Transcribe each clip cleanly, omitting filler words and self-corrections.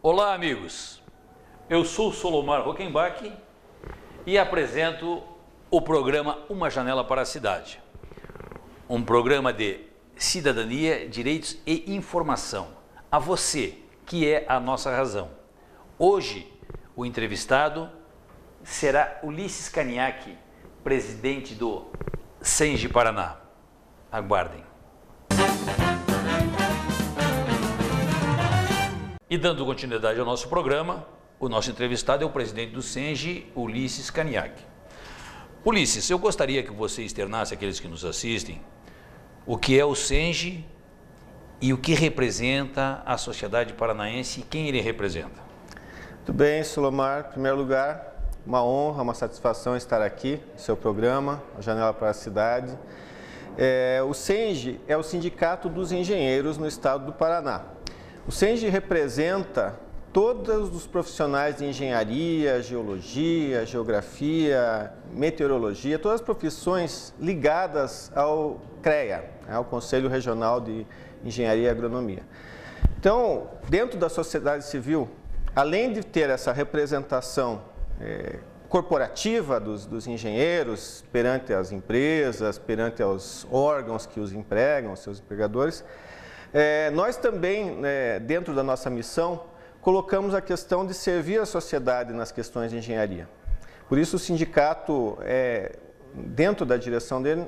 Olá, amigos. Eu sou Solomar Rockenbach e apresento o programa Uma Janela para a Cidade. Um programa de cidadania, direitos e informação. A você, que é a nossa razão. Hoje, o entrevistado será Ulisses Caniaque, presidente do SENGE Paraná. Aguardem. E dando continuidade ao nosso programa, o nosso entrevistado é o presidente do SENGE, Ulisses Caniaque. Ulisses, eu gostaria que você externasse àqueles que nos assistem o que é o SENGE e o que representa a sociedade paranaense e quem ele representa. Tudo bem, Solomar. Em primeiro lugar, uma honra, uma satisfação estar aqui no seu programa, A Janela para a Cidade. O SENGE é o Sindicato dos Engenheiros no estado do Paraná. O SENGE representa todos os profissionais de engenharia, geologia, geografia, meteorologia, todas as profissões ligadas ao CREA, ao Conselho Regional de Engenharia e Agronomia. Então, dentro da sociedade civil, além de ter essa representação corporativa dos engenheiros perante as empresas, perante os órgãos que os empregam, os seus empregadores, nós também, dentro da nossa missão, colocamos a questão de servir a sociedade nas questões de engenharia. Por isso o sindicato, dentro da direção dele,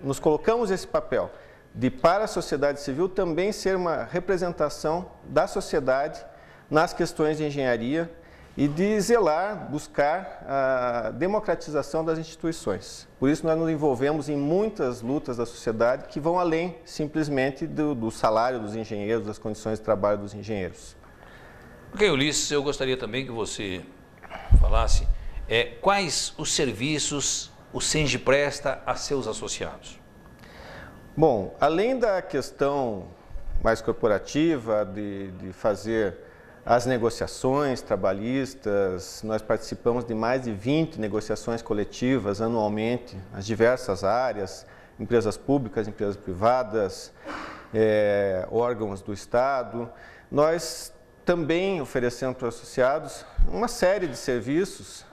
nos colocamos esse papel de, para a sociedade civil, também ser uma representação da sociedade nas questões de engenharia e de zelar, buscar a democratização das instituições. Por isso nós nos envolvemos em muitas lutas da sociedade que vão além simplesmente do salário dos engenheiros, das condições de trabalho dos engenheiros. Ok, Ulisses, eu gostaria também que você falasse quais os serviços o SENGE presta a seus associados. Bom, além da questão mais corporativa de fazer as negociações trabalhistas, nós participamos de mais de 20 negociações coletivas anualmente, nas diversas áreas, empresas públicas, empresas privadas, órgãos do Estado. Nós também oferecemos para os associados uma série de serviços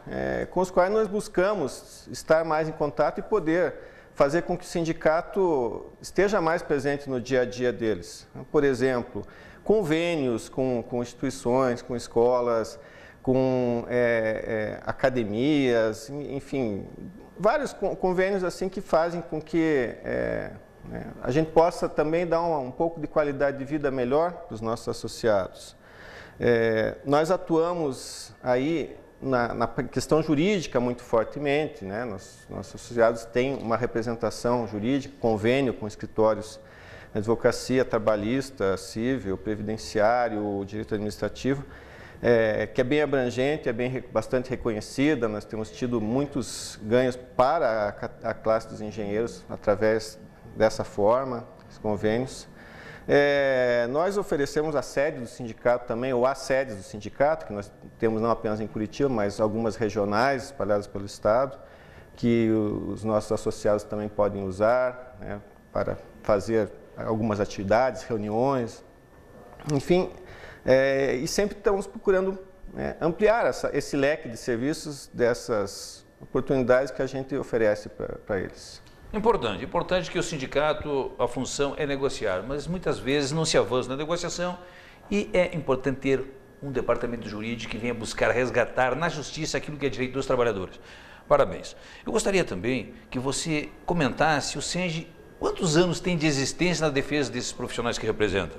com os quais nós buscamos estar mais em contato e poder fazer com que o sindicato esteja mais presente no dia a dia deles. Por exemplo, convênios com instituições, com escolas, com academias, enfim, vários convênios assim que fazem com que a gente possa também dar um pouco de qualidade de vida melhor para os nossos associados. Nós atuamos aí na questão jurídica muito fortemente, né? Nossos associados têm uma representação jurídica, convênio com escritórios de advocacia trabalhista, civil, previdenciário, direito administrativo, que é bem abrangente, bastante reconhecida. Nós temos tido muitos ganhos para a classe dos engenheiros através dessa forma, esses convênios. Nós oferecemos a sede do sindicato também, ou as sedes do sindicato, que nós temos não apenas em Curitiba, mas algumas regionais espalhadas pelo estado, que os nossos associados também podem usar, né, para fazer algumas atividades, reuniões, enfim, e sempre estamos procurando ampliar esse leque de serviços, dessas oportunidades que a gente oferece para eles. Importante que o sindicato, a função é negociar, mas muitas vezes não se avança na negociação e é importante ter um departamento jurídico que venha buscar resgatar na justiça aquilo que é direito dos trabalhadores. Parabéns. Eu gostaria também que você comentasse o SENGE, quantos anos tem de existência na defesa desses profissionais que representa?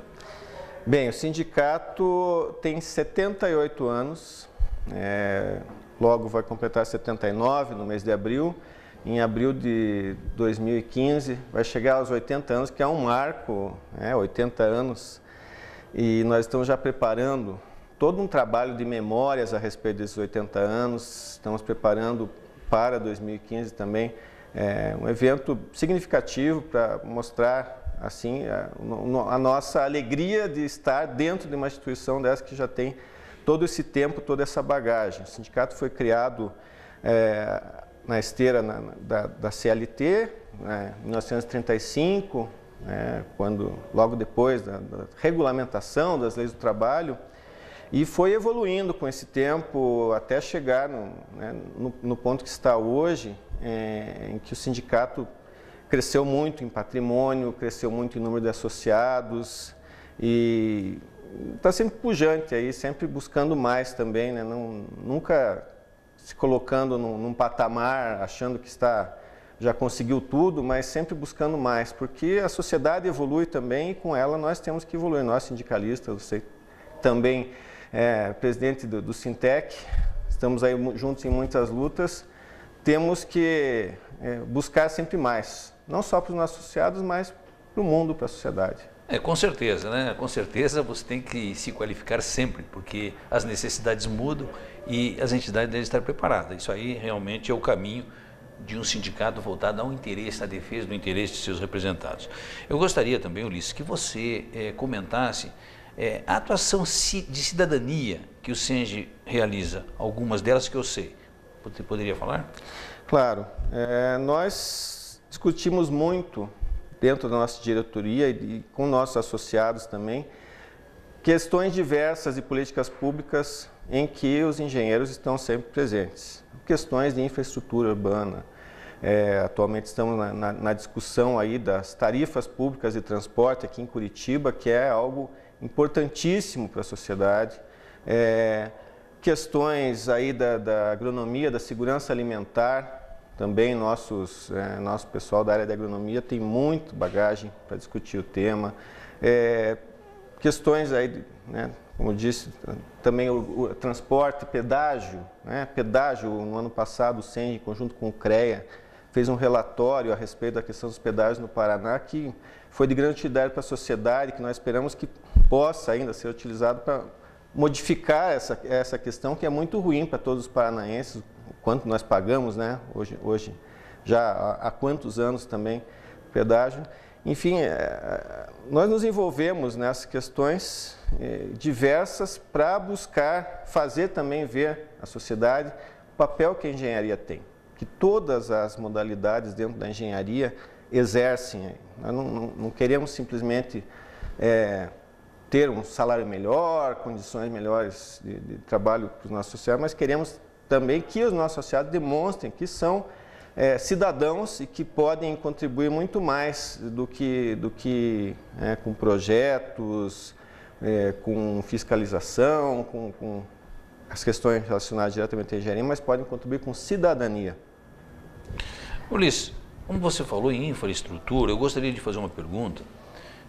Bem, o sindicato tem 78 anos, logo vai completar 79 no mês de abril. Em abril de 2015 vai chegar aos 80 anos, que é um marco, 80 anos, e nós estamos já preparando todo um trabalho de memórias a respeito desses 80 anos, estamos preparando para 2015 também um evento significativo para mostrar assim a nossa alegria de estar dentro de uma instituição dessa que já tem todo esse tempo, toda essa bagagem. O sindicato foi criado na esteira da CLT, em 1935, quando, logo depois da regulamentação das leis do trabalho, E foi evoluindo com esse tempo até chegar no ponto que está hoje, em que o sindicato cresceu muito em patrimônio, cresceu muito em número de associados e está sempre pujante aí, sempre buscando mais também, né? Nunca se colocando num patamar, achando que já conseguiu tudo, mas sempre buscando mais, porque a sociedade evolui também e com ela nós temos que evoluir. Nós sindicalistas, você também presidente do Sintec, estamos aí juntos em muitas lutas, temos que buscar sempre mais, não só para os nossos associados, mas para o mundo, para a sociedade. Com certeza, né? Com certeza você tem que se qualificar sempre, porque as necessidades mudam e as entidades devem estar preparadas. Isso aí realmente é o caminho de um sindicato voltado ao interesse, à defesa do interesse de seus representados. Eu gostaria também, Ulisses, que você comentasse a atuação de cidadania que o SENGE realiza, algumas delas que eu sei. Você poderia falar? Claro. Nós discutimos muito dentro da nossa diretoria e com nossos associados também, questões diversas de políticas públicas em que os engenheiros estão sempre presentes. Questões de infraestrutura urbana. Atualmente estamos na discussão aí das tarifas públicas de transporte aqui em Curitiba, que é algo importantíssimo para a sociedade. Questões aí da agronomia, da segurança alimentar. Também nosso pessoal da área de agronomia tem muito bagagem para discutir o tema. Questões aí, né, como eu disse, também o transporte, pedágio. Pedágio, no ano passado, o SENGE, em conjunto com o CREA, fez um relatório a respeito da questão dos pedágios no Paraná, que foi de grande utilidade para a sociedade, que nós esperamos que possa ainda ser utilizado para modificar essa questão, que é muito ruim para todos os paranaenses, o quanto nós pagamos, né? Hoje já há quantos anos também pedágio. Enfim, nós nos envolvemos nessas questões diversas para buscar fazer também ver à sociedade o papel que a engenharia tem, que todas as modalidades dentro da engenharia exercem. Nós não queremos simplesmente ter um salário melhor, condições melhores de trabalho para os nossos associados, mas queremos também que os nossos associados demonstrem que são cidadãos e que podem contribuir muito mais do que com projetos, com fiscalização, com as questões relacionadas diretamente à engenharia, mas podem contribuir com cidadania. Ulisses, como você falou em infraestrutura, eu gostaria de fazer uma pergunta,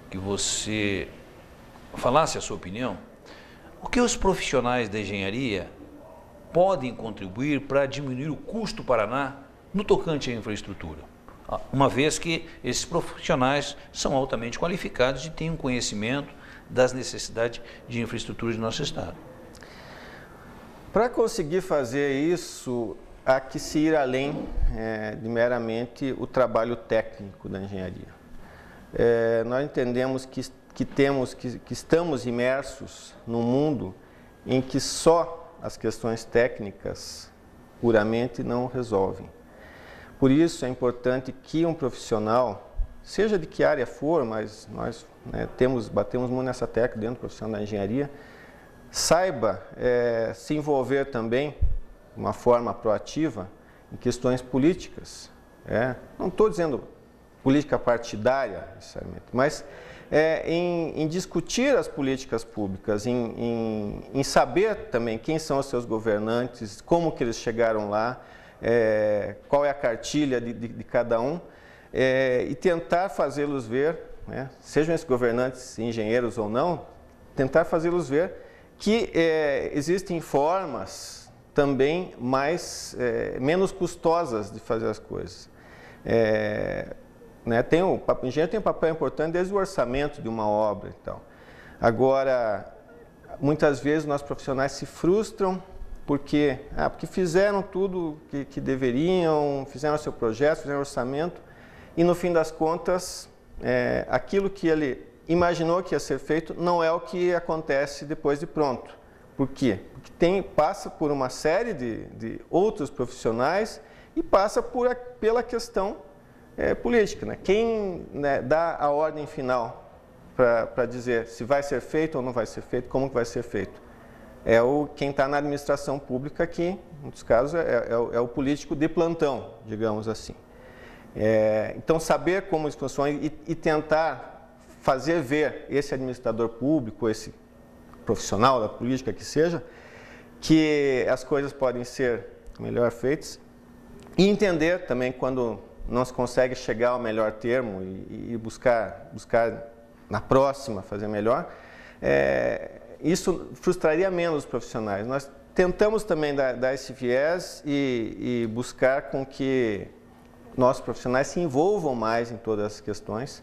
que você falasse a sua opinião. O que os profissionais da engenharia podem contribuir para diminuir o custo do Paraná no tocante à infraestrutura? Uma vez que esses profissionais são altamente qualificados e têm um conhecimento das necessidades de infraestrutura de nosso estado. Para conseguir fazer isso, há que se ir além de meramente o trabalho técnico da engenharia. Nós entendemos que estamos imersos num mundo em que só as questões técnicas puramente não resolvem. Por isso é importante que um profissional, seja de que área for, mas nós batemos muito nessa tecla dentro do profissional da engenharia, saiba se envolver também de uma forma proativa em questões políticas. Não estou dizendo política partidária, necessariamente, mas em discutir as políticas públicas, em saber também quem são os seus governantes, como que eles chegaram lá, qual é a cartilha de cada um, e tentar fazê-los ver, sejam esses governantes engenheiros ou não, tentar fazê-los ver que existem formas também menos custosas de fazer as coisas. O engenheiro tem um papel importante desde o orçamento de uma obra e tal. Agora, muitas vezes nós profissionais se frustram porque fizeram tudo que deveriam, fizeram seu projeto, fizeram orçamento e no fim das contas aquilo que ele imaginou que ia ser feito não é o que acontece depois de pronto. Por quê? Porque passa por uma série de outros profissionais e passa pela questão política. Quem dá a ordem final para dizer se vai ser feito ou não vai ser feito, como que vai ser feito? é quem está na administração pública, que, em muitos casos, é o político de plantão, digamos assim. Então, saber como isso funciona e tentar fazer ver esse administrador público, esse profissional da política que seja, que as coisas podem ser melhor feitas, e entender também quando não se consegue chegar ao melhor termo e buscar na próxima fazer melhor, isso frustraria menos os profissionais. Nós tentamos também dar esse viés e buscar com que nossos profissionais se envolvam mais em todas as questões.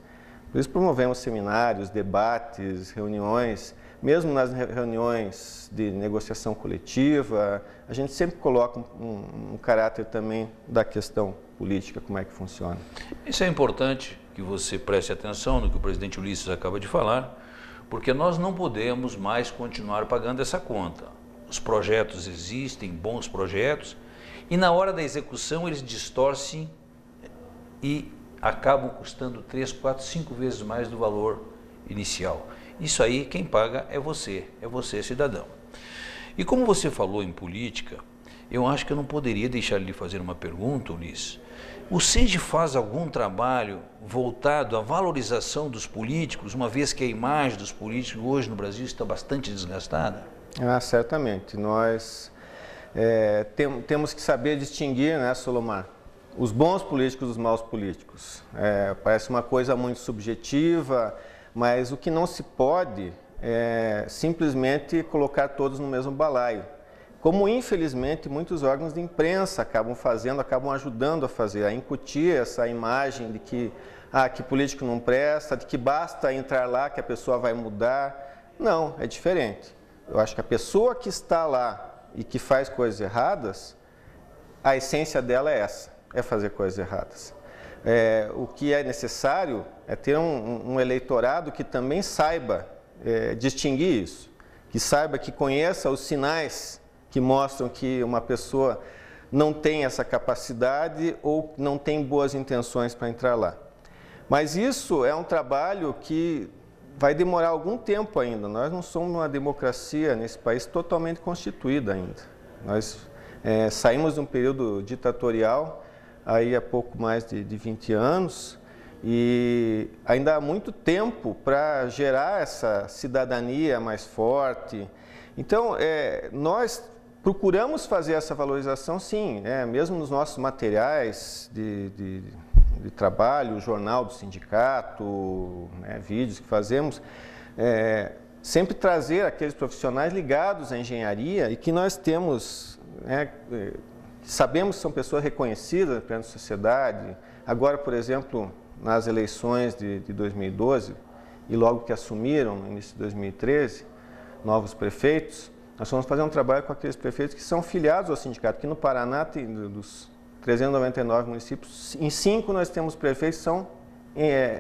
Por isso promovemos seminários, debates, reuniões, mesmo nas reuniões de negociação coletiva, a gente sempre coloca um caráter também da questão política, como é que funciona. Isso é importante que você preste atenção no que o presidente Ulisses acaba de falar, porque nós não podemos mais continuar pagando essa conta. Os projetos existem, bons projetos, e na hora da execução eles distorcem e acabam custando 3, 4, 5 vezes mais do valor inicial. Isso aí quem paga é você cidadão. E como você falou em política, eu acho que eu não poderia deixar de lhe fazer uma pergunta, Ulisses. O SENGE faz algum trabalho voltado à valorização dos políticos, uma vez que a imagem dos políticos hoje no Brasil está bastante desgastada? Certamente. Nós temos que saber distinguir, né, Solomar, os bons políticos dos maus políticos. Parece uma coisa muito subjetiva, mas o que não se pode é simplesmente colocar todos no mesmo balaio. Como, infelizmente, muitos órgãos de imprensa acabam ajudando a fazer, a incutir essa imagem de que político não presta, de que basta entrar lá que a pessoa vai mudar. Não, é diferente. Eu acho que a pessoa que está lá e que faz coisas erradas, a essência dela é essa, é fazer coisas erradas. O que é necessário é ter um eleitorado que também saiba distinguir isso, que saiba, que conheça os sinais que mostram que uma pessoa não tem essa capacidade ou não tem boas intenções para entrar lá. Mas isso é um trabalho que vai demorar algum tempo ainda. Nós não somos uma democracia nesse país totalmente constituída ainda. Nós saímos de um período ditatorial aí há pouco mais de 20 anos e ainda há muito tempo para gerar essa cidadania mais forte. Então, nós procuramos fazer essa valorização, sim, mesmo nos nossos materiais de trabalho, o jornal do sindicato, vídeos que fazemos, sempre trazer aqueles profissionais ligados à engenharia e que nós temos, sabemos que são pessoas reconhecidas perante a sociedade. Agora, por exemplo, nas eleições de 2012, e logo que assumiram, no início de 2013, novos prefeitos, nós vamos fazer um trabalho com aqueles prefeitos que são filiados ao sindicato. Aqui no Paraná, dos 399 municípios, em 5 nós temos prefeitos que são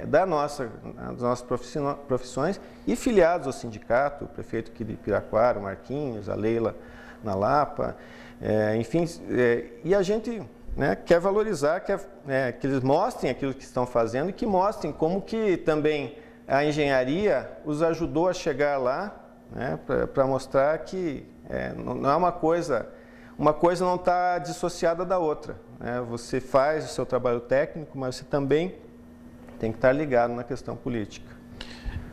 das nossas profissões e filiados ao sindicato, o prefeito aqui de Piraquara, o Marquinhos, a Leila na Lapa, enfim, e a gente quer valorizar, que eles mostrem aquilo que estão fazendo e que mostrem como que também a engenharia os ajudou a chegar lá, para mostrar que não é uma coisa não está dissociada da outra. Você faz o seu trabalho técnico, mas você também tem que estar ligado na questão política.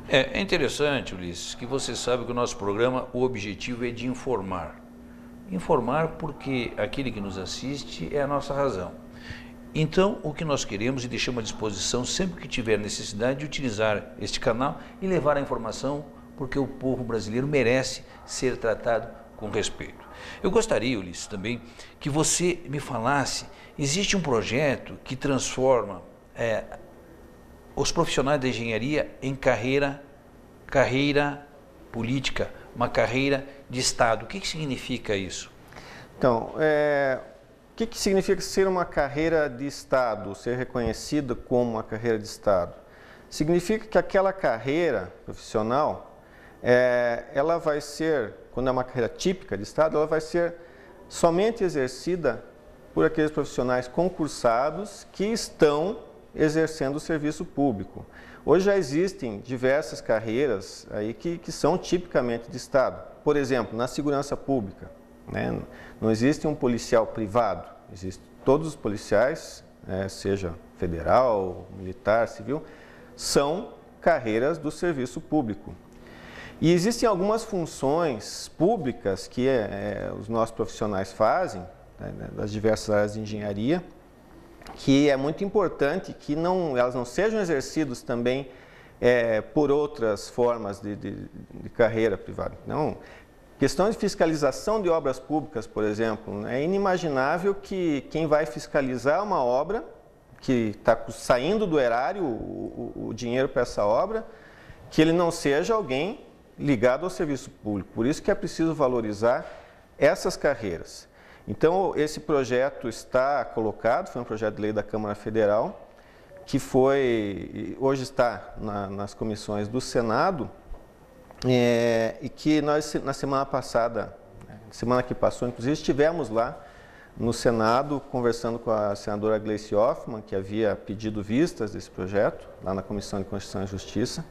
É interessante, Ulisses, que você sabe que o nosso programa, o objetivo é de informar. Informar porque aquele que nos assiste é a nossa razão. Então, o que nós queremos e deixamos à disposição, sempre que tiver necessidade, de utilizar este canal e levar a informação, porque o povo brasileiro merece ser tratado com respeito. Eu gostaria, Ulisses, também que você me falasse, existe um projeto que transforma os profissionais da engenharia em carreira política, uma carreira de Estado. O que significa isso? Então, o que significa ser uma carreira de Estado, ser reconhecida como uma carreira de Estado? Significa que aquela carreira profissional, ela vai ser, quando é uma carreira típica de Estado, ela vai ser somente exercida por aqueles profissionais concursados que estão exercendo o serviço público. Hoje já existem diversas carreiras aí que são tipicamente de Estado. por exemplo, na segurança pública, né? Não existe um policial privado, todos os policiais, seja federal, militar, civil, são carreiras do serviço público. E existem algumas funções públicas que os nossos profissionais fazem, né, das diversas áreas de engenharia, que é muito importante que elas não sejam exercidas também por outras formas de carreira privada. Não, questão de fiscalização de obras públicas, por exemplo, é inimaginável que quem vai fiscalizar uma obra, que está saindo do erário o dinheiro para essa obra, que ele não seja alguém ligado ao serviço público. Por isso que é preciso valorizar essas carreiras. Então, esse projeto está colocado, foi um projeto de lei da Câmara Federal, que hoje está nas comissões do Senado, e que nós, na semana passada, semana que passou, inclusive, estivemos lá no Senado conversando com a senadora Gleice Hoffmann, que havia pedido vistas desse projeto, lá na Comissão de Constituição e Justiça,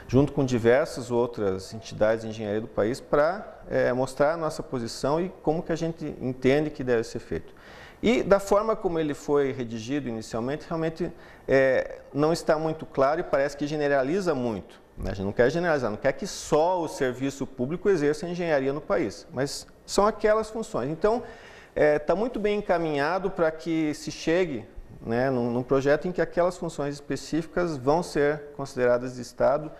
junto com diversas outras entidades de engenharia do país, para mostrar a nossa posição e como que a gente entende que deve ser feito. E da forma como ele foi redigido inicialmente, realmente não está muito claro e parece que generaliza muito. Né? A gente não quer generalizar, não quer que só o serviço público exerça engenharia no país, mas são aquelas funções. Então, está muito bem encaminhado para que se chegue, né, num projeto em que aquelas funções específicas vão ser consideradas de Estado.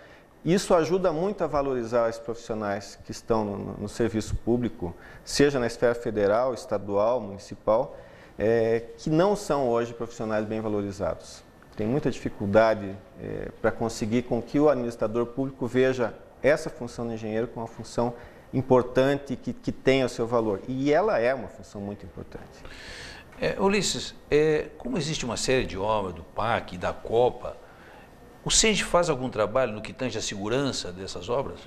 Isso ajuda muito a valorizar os profissionais que estão no serviço público, seja na esfera federal, estadual, municipal, que não são hoje profissionais bem valorizados. Tem muita dificuldade para conseguir com que o administrador público veja essa função do engenheiro como uma função importante, que tenha o seu valor. E ela é uma função muito importante. Ulisses, como existe uma série de obras do PAC e da Copa, o SENGE faz algum trabalho no que tange a segurança dessas obras?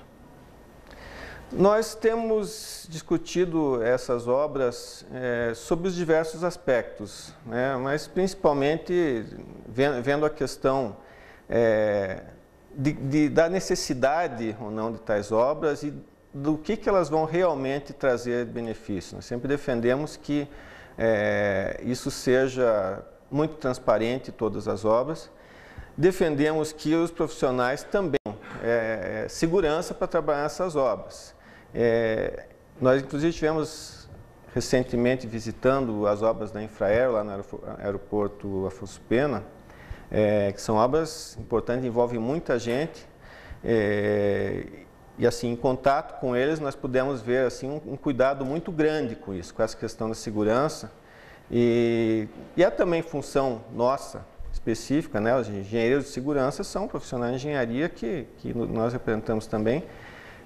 Nós temos discutido essas obras sobre os diversos aspectos, né? Mas principalmente vendo a questão da necessidade ou não de tais obras e do que elas vão realmente trazer de benefício. Nós sempre defendemos que isso seja muito transparente, todas as obras. Defendemos que os profissionais também tenham segurança para trabalhar nessas obras. Nós, inclusive, estivemos recentemente visitando as obras da Infraero, lá no aeroporto Afonso Pena, que são obras importantes, envolvem muita gente, e assim, em contato com eles, nós pudemos ver assim, um cuidado muito grande com isso, com essa questão da segurança, e é também função nossa, específica, né? Os engenheiros de segurança são profissionais de engenharia que nós representamos também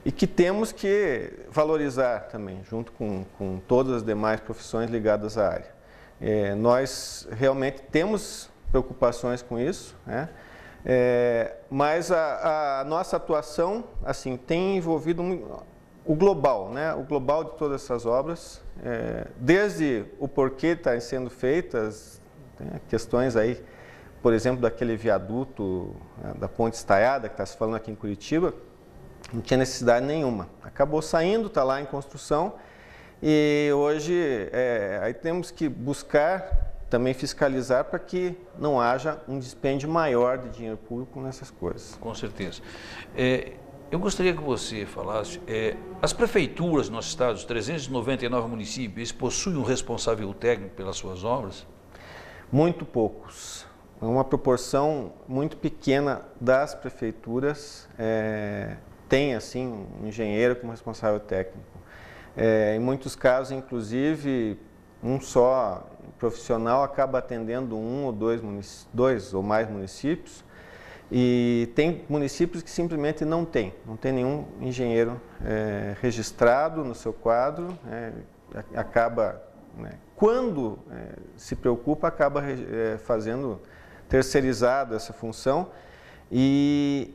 e que temos que valorizar também, junto com todas as demais profissões ligadas à área. Nós realmente temos preocupações com isso, né? Mas a nossa atuação assim, tem envolvido o global, né? O global de todas essas obras, desde o porquê estarem sendo feitas, né? Questões aí, por exemplo, daquele viaduto, né, da Ponte Estaiada, que está se falando aqui em Curitiba, não tinha necessidade nenhuma. Acabou saindo, está lá em construção, e hoje aí temos que buscar também fiscalizar para que não haja um dispêndio maior de dinheiro público nessas coisas. Com certeza. Eu gostaria que você falasse, as prefeituras no nosso estado, os 399 municípios, possuem um responsável técnico pelas suas obras? Muito poucos. Uma proporção muito pequena das prefeituras tem assim um engenheiro como responsável técnico. Em muitos casos, inclusive, um só profissional acaba atendendo um ou dois ou mais municípios, e tem municípios que simplesmente não tem nenhum engenheiro registrado no seu quadro, acaba, né, quando se preocupa, acaba fazendo terceirizado essa função, e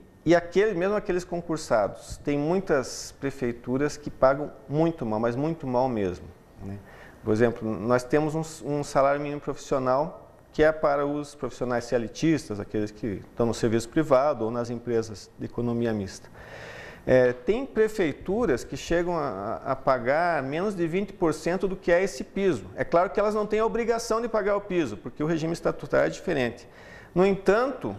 mesmo aqueles concursados, tem muitas prefeituras que pagam muito mal, mas muito mal mesmo, né? Por exemplo, nós temos um salário mínimo profissional que é para os profissionais CLTistas, aqueles que estão no serviço privado ou nas empresas de economia mista. Tem prefeituras que chegam a pagar menos de 20% do que é esse piso. É claro que elas não têm a obrigação de pagar o piso, porque o regime estatutário é diferente. No entanto,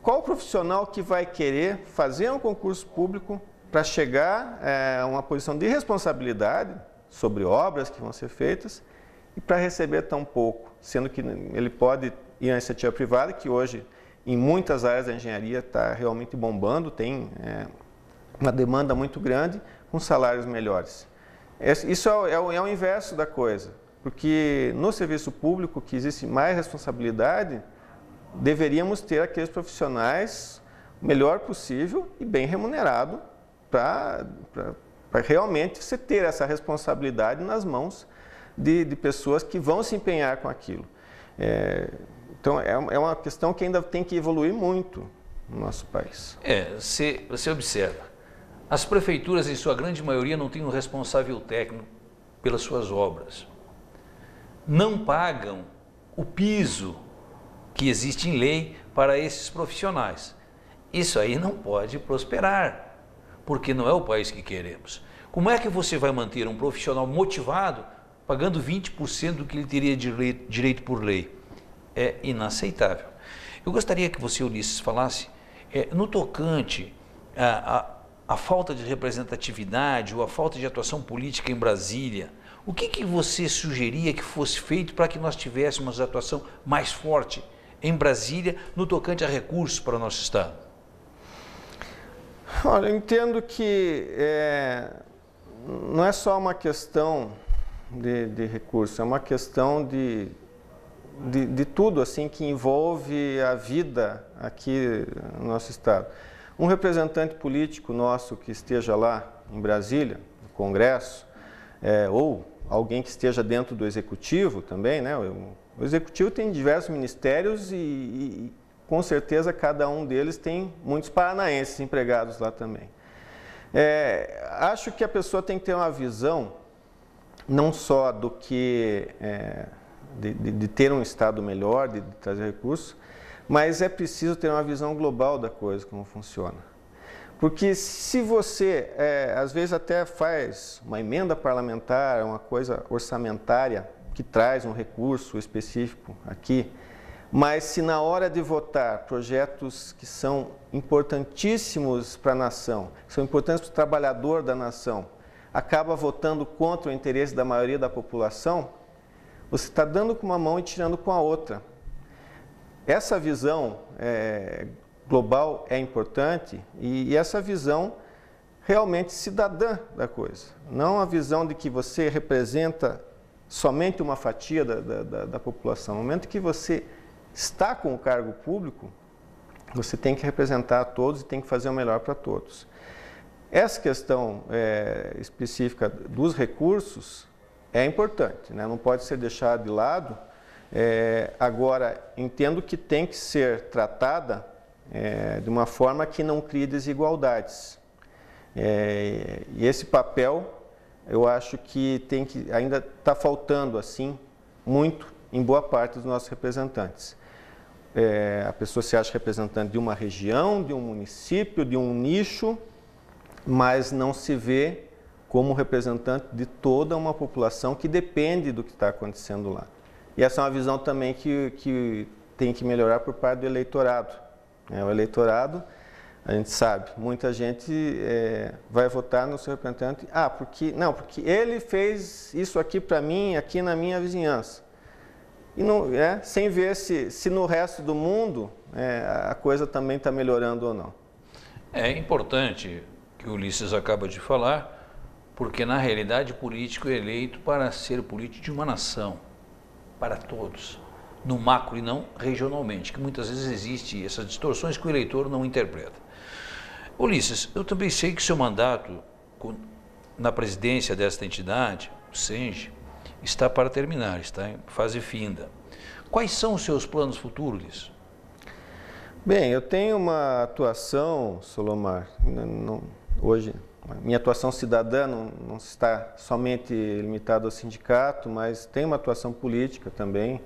qual profissional que vai querer fazer um concurso público para chegar a uma posição de responsabilidade sobre obras que vão ser feitas e para receber tão pouco, sendo que ele pode ir à iniciativa privada, que hoje em muitas áreas da engenharia está realmente bombando, tem uma demanda muito grande, com salários melhores. Isso é o inverso da coisa, porque no serviço público, que existe mais responsabilidade, deveríamos ter aqueles profissionais o melhor possível e bem remunerado para realmente você ter essa responsabilidade nas mãos de pessoas que vão se empenhar com aquilo. Então, é uma questão que ainda tem que evoluir muito no nosso país. Você observa, as prefeituras, em sua grande maioria, não têm um responsável técnico pelas suas obras. Não pagam o piso que existe em lei para esses profissionais. Isso aí não pode prosperar, porque não é o país que queremos. Como é que você vai manter um profissional motivado pagando 20% do que ele teria direito por lei? É inaceitável. Eu gostaria que você, Ulisses, falasse no tocante a falta de representatividade ou a falta de atuação política em Brasília. O que você sugeria que fosse feito para que nós tivéssemos atuação mais forte em Brasília no tocante a recursos para o nosso Estado? Olha, eu entendo que não é só uma questão de recursos, é uma questão de tudo assim que envolve a vida aqui no nosso Estado. Um representante político nosso que esteja lá em Brasília, no Congresso, ou alguém que esteja dentro do Executivo também, né? O Executivo tem diversos ministérios e com certeza cada um deles tem muitos paranaenses empregados lá também. Acho que a pessoa tem que ter uma visão não só do que de ter um Estado melhor, de trazer recursos, mas é preciso ter uma visão global da coisa, como funciona. Porque se você, às vezes até faz uma emenda parlamentar, uma coisa orçamentária, que traz um recurso específico aqui, mas se na hora de votar projetos que são importantíssimos para a nação, que são importantes para o trabalhador da nação, acaba votando contra o interesse da maioria da população, você está dando com uma mão e tirando com a outra. Essa visão global é importante e essa visão realmente cidadã da coisa. Não a visão de que você representa somente uma fatia da população. No momento que você está com o cargo público, você tem que representar a todos e tem que fazer o melhor para todos. Essa questão específica dos recursos é importante, né? Não pode ser deixada de lado. Agora, entendo que tem que ser tratada de uma forma que não crie desigualdades. E esse papel, eu acho que ainda está faltando assim muito em boa parte dos nossos representantes. A pessoa se acha representante de uma região, de um município, de um nicho, mas não se vê como representante de toda uma população que depende do que está acontecendo lá. E essa é uma visão também que tem que melhorar por parte do eleitorado. O eleitorado, a gente sabe, muita gente vai votar no seu representante, porque ele fez isso aqui para mim, aqui na minha vizinhança. E não, sem ver se no resto do mundo a coisa também está melhorando ou não. É importante que o Ulisses acaba de falar, porque na realidade o político é eleito para ser político de uma nação, para todos, no macro e não regionalmente, que muitas vezes existe essas distorções que o eleitor não interpreta. Ulisses, eu também sei que seu mandato na presidência desta entidade, o SENGE, está para terminar, está em fase finda. Quais são os seus planos futuros? Bem, eu tenho uma atuação, Solomar, hoje, minha atuação cidadã não está somente limitada ao sindicato, mas tem uma atuação política também.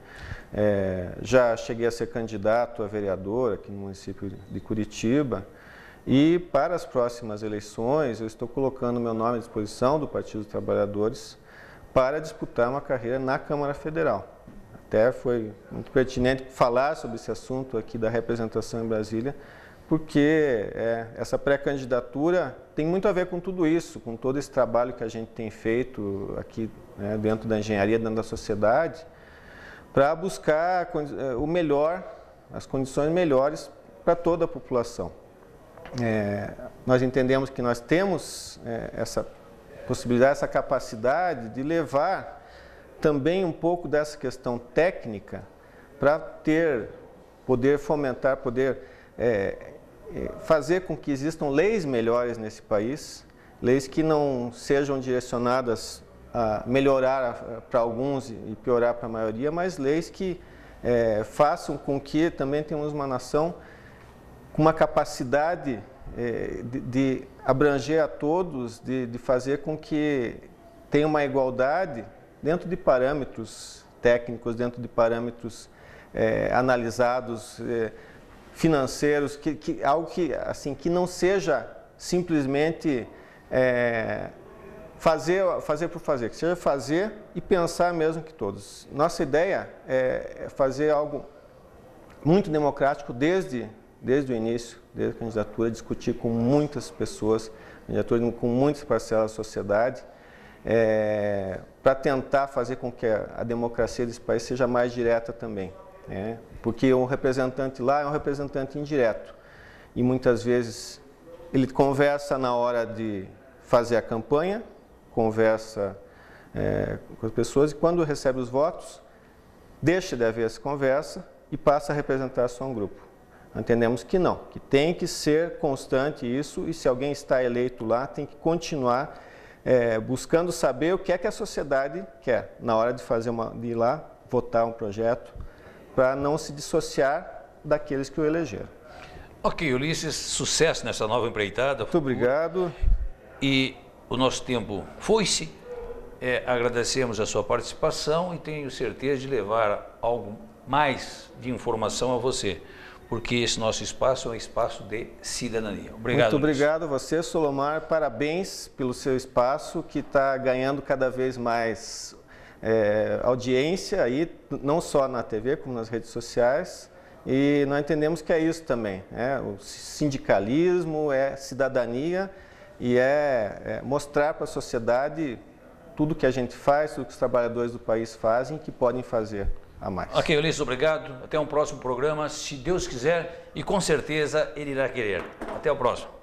Já cheguei a ser candidato a vereador aqui no município de Curitiba E para as próximas eleições, eu estou colocando meu nome à disposição do Partido dos Trabalhadores para disputar uma carreira na Câmara Federal. Até foi muito pertinente falar sobre esse assunto aqui da representação em Brasília, porque essa pré-candidatura tem muito a ver com tudo isso, com todo esse trabalho que a gente tem feito aqui, né, dentro da engenharia, dentro da sociedade, para buscar o melhor, as condições melhores para toda a população. Nós entendemos que nós temos essa possibilidade, essa capacidade de levar também um pouco dessa questão técnica para poder fomentar, poder fazer com que existam leis melhores nesse país, leis que não sejam direcionadas a melhorar para alguns e piorar para a maioria, mas leis que façam com que também tenhamos uma nação com uma capacidade de abranger a todos, de fazer com que tenha uma igualdade dentro de parâmetros técnicos, dentro de parâmetros analisados, financeiros, algo que não seja simplesmente fazer por fazer, que seja fazer e pensar mesmo que todos. Nossa ideia é fazer algo muito democrático desde o início, desde a candidatura, discutir com muitas pessoas, com muitas parcelas da sociedade, para tentar fazer com que a democracia desse país seja mais direta também. Porque um representante lá é um representante indireto e muitas vezes ele conversa na hora de fazer a campanha, conversa com as pessoas e quando recebe os votos, deixa de haver essa conversa e passa a representar só um grupo. Entendemos que não, que tem que ser constante isso e se alguém está eleito lá, tem que continuar buscando saber o que é que a sociedade quer na hora de ir lá, votar um projeto, para não se dissociar daqueles que o elegeram. Ok, Ulisses, sucesso nessa nova empreitada. Muito obrigado. E o nosso tempo foi-se. Agradecemos a sua participação e tenho certeza de levar algo mais de informação a você, porque esse nosso espaço é um espaço de cidadania. Obrigado. Muito obrigado a você, Solomar. Parabéns pelo seu espaço, que está ganhando cada vez mais audiência, aí, não só na TV, como nas redes sociais. E nós entendemos que é isso também. O sindicalismo, cidadania e mostrar para a sociedade tudo que a gente faz, tudo que os trabalhadores do país fazem e que podem fazer a mais. Ok, Ulisses, obrigado. Até um próximo programa, se Deus quiser, e com certeza Ele irá querer. Até o próximo.